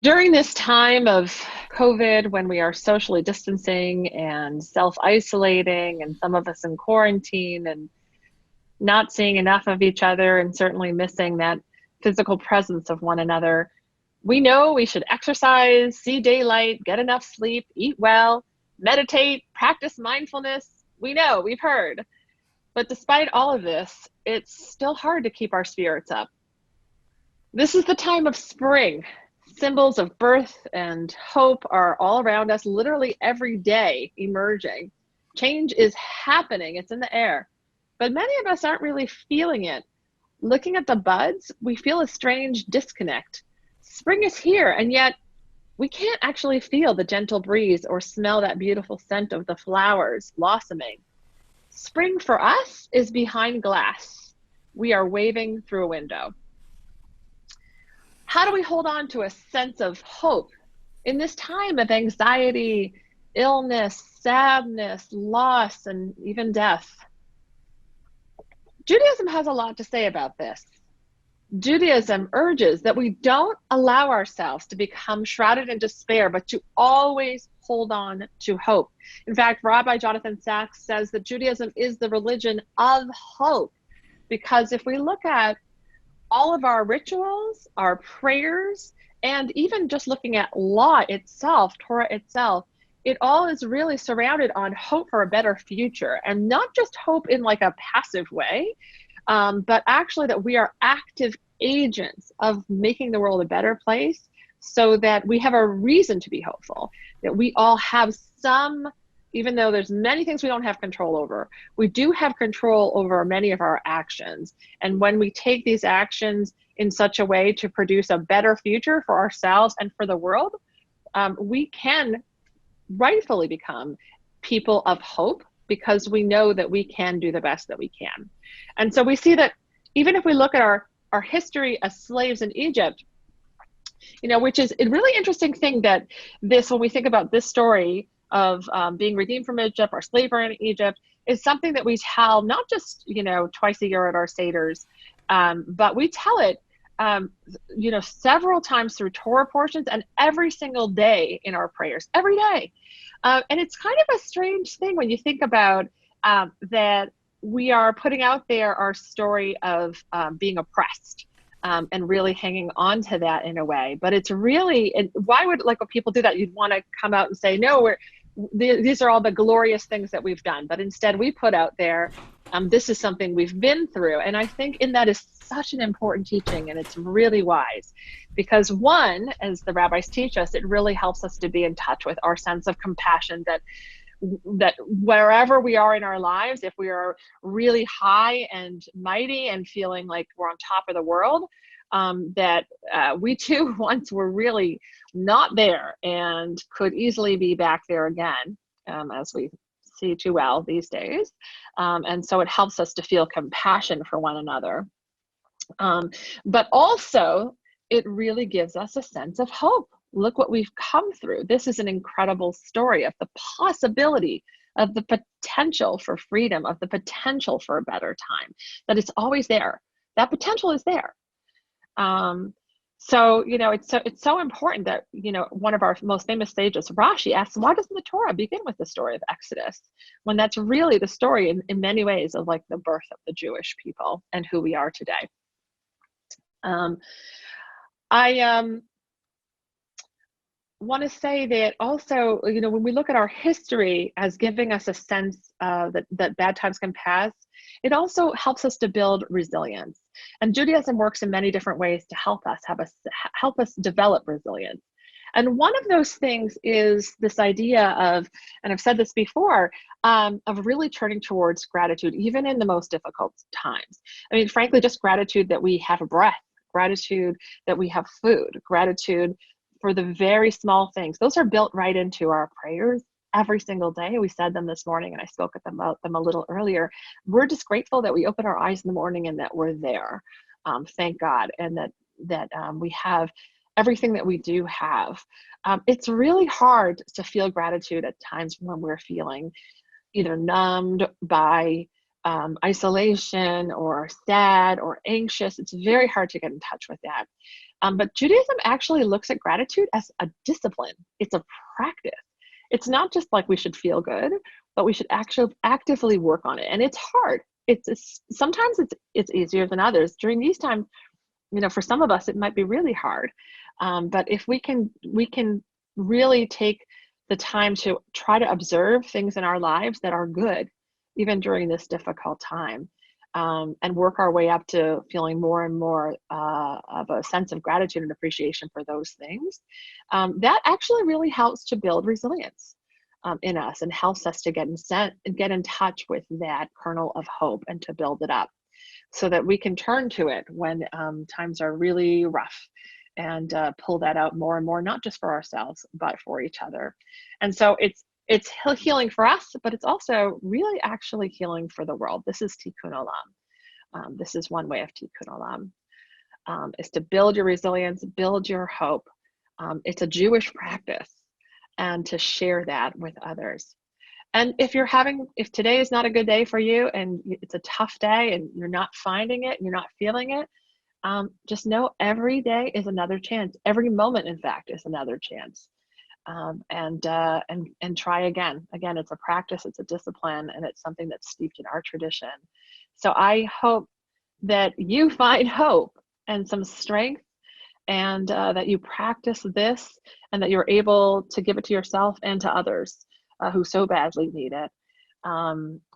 During this time of COVID, when we are socially distancing and self-isolating, and some of us in quarantine and not seeing enough of each other, and certainly missing that physical presence of one another, we know we should exercise, see daylight, get enough sleep, eat well, meditate, practice mindfulness. We know, we've heard. But despite all of this, it's still hard to keep our spirits up. This is the time of spring. Symbols of birth and hope are all around us, literally every day emerging. Change is happening, it's in the air. But many of us aren't really feeling it. Looking at the buds, we feel a strange disconnect. Spring is here, and yet we can't actually feel the gentle breeze or smell that beautiful scent of the flowers blossoming. Spring for us is behind glass. We are waving through a window. How do we hold on to a sense of hope in this time of anxiety, illness, sadness, loss, and even death? Judaism has a lot to say about this. Judaism urges that we don't allow ourselves to become shrouded in despair, but to always hold on to hope. In fact, Rabbi Jonathan Sacks says that Judaism is the religion of hope, because if we look at all of our rituals, our prayers, and even just looking at law itself, Torah itself, it all is really surrounded on hope for a better future, and not just hope in like a passive way, but actually that we are active agents of making the world a better place, so that we have a reason to be hopeful, that we all have some, even though there's many things we don't have control over, we do have control over many of our actions. And when we take these actions in such a way to produce a better future for ourselves and for the world, we can rightfully become people of hope, because we know that we can do the best that we can. And so we see that even if we look at our history as slaves in Egypt, which is a really interesting thing, that when we think about this story of being redeemed from Egypt, our slavery in Egypt, is something that we tell not just, twice a year at our Seders, but we tell it, several times through Torah portions and every single day in our prayers, every day. And it's kind of a strange thing when you think about that we are putting out there our story of being oppressed. And really hanging on to that in a way. But it's really, and why would, like, when people do that, you'd want to come out and say, no, these are all the glorious things that we've done. But instead we put out there, this is something we've been through. And I think in that is such an important teaching, and it's really wise, because one, as the rabbis teach us, it really helps us to be in touch with our sense of compassion, that wherever we are in our lives, if we are really high and mighty and feeling like we're on top of the world, that we too once were really not there and could easily be back there again, as we see too well these days. And so it helps us to feel compassion for one another. But also, it really gives us a sense of hope. Look what we've come through. This is an incredible story of the possibility, of the potential for freedom, of the potential for a better time, that it's always there. That potential is there. So, it's so important that, one of our most famous sages, Rashi, asks, why doesn't the Torah begin with the story of Exodus, when that's really the story in many ways of, like, the birth of the Jewish people and who we are today. I want to say that also, when we look at our history as giving us a sense that bad times can pass, it also helps us to build resilience. And Judaism works in many different ways to help us develop resilience. And one of those things is this idea of, and I've said this before, of really turning towards gratitude, even in the most difficult times. I mean, frankly, just gratitude that we have a breath, gratitude that we have food, gratitude for the very small things. Those are built right into our prayers every single day. We said them this morning, and I spoke about them a little earlier. We're just grateful that we open our eyes in the morning and that we're there. Thank God. And that we have everything that we do have. It's really hard to feel gratitude at times when we're feeling either numbed by isolation or sad or anxious, it's very hard to get in touch with that. But Judaism actually looks at gratitude as a discipline. It's a practice. It's not just like we should feel good, but we should actually actively work on it. And it's hard. Sometimes it's easier than others. During these times, for some of us, it might be really hard. But if we can really take the time to try to observe things in our lives that are good, even during this difficult time, and work our way up to feeling more and more of a sense of gratitude and appreciation for those things, that actually really helps to build resilience in us and helps us to get in touch with that kernel of hope and to build it up so that we can turn to it when times are really rough and pull that out more and more, not just for ourselves, but for each other. And so it's healing for us, but it's also really actually healing for the world. This is Tikkun Olam. This is one way of Tikkun Olam, is to build your resilience, build your hope. It's a Jewish practice, and to share that with others. And if today is not a good day for you and it's a tough day and you're not finding it, you're not feeling it, just know every day is another chance. Every moment, in fact, is another chance. And try again. Again, it's a practice, it's a discipline, and it's something that's steeped in our tradition. So I hope that you find hope and some strength, and that you practice this, and that you're able to give it to yourself and to others who so badly need it.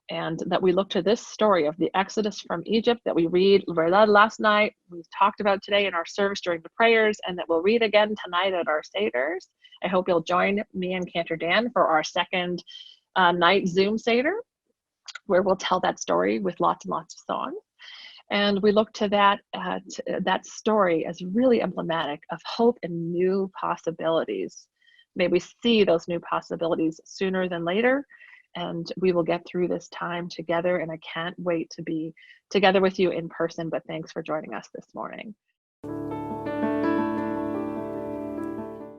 And that we look to this story of the Exodus from Egypt that we read last night, we talked about today in our service during the prayers, and that we'll read again tonight at our Seders. I hope you'll join me and Cantor Dan for our second night Zoom Seder, where we'll tell that story with lots and lots of songs. And we look to that story as really emblematic of hope and new possibilities. May we see those new possibilities sooner than later, and we will get through this time together. And I can't wait to be together with you in person, but thanks for joining us this morning.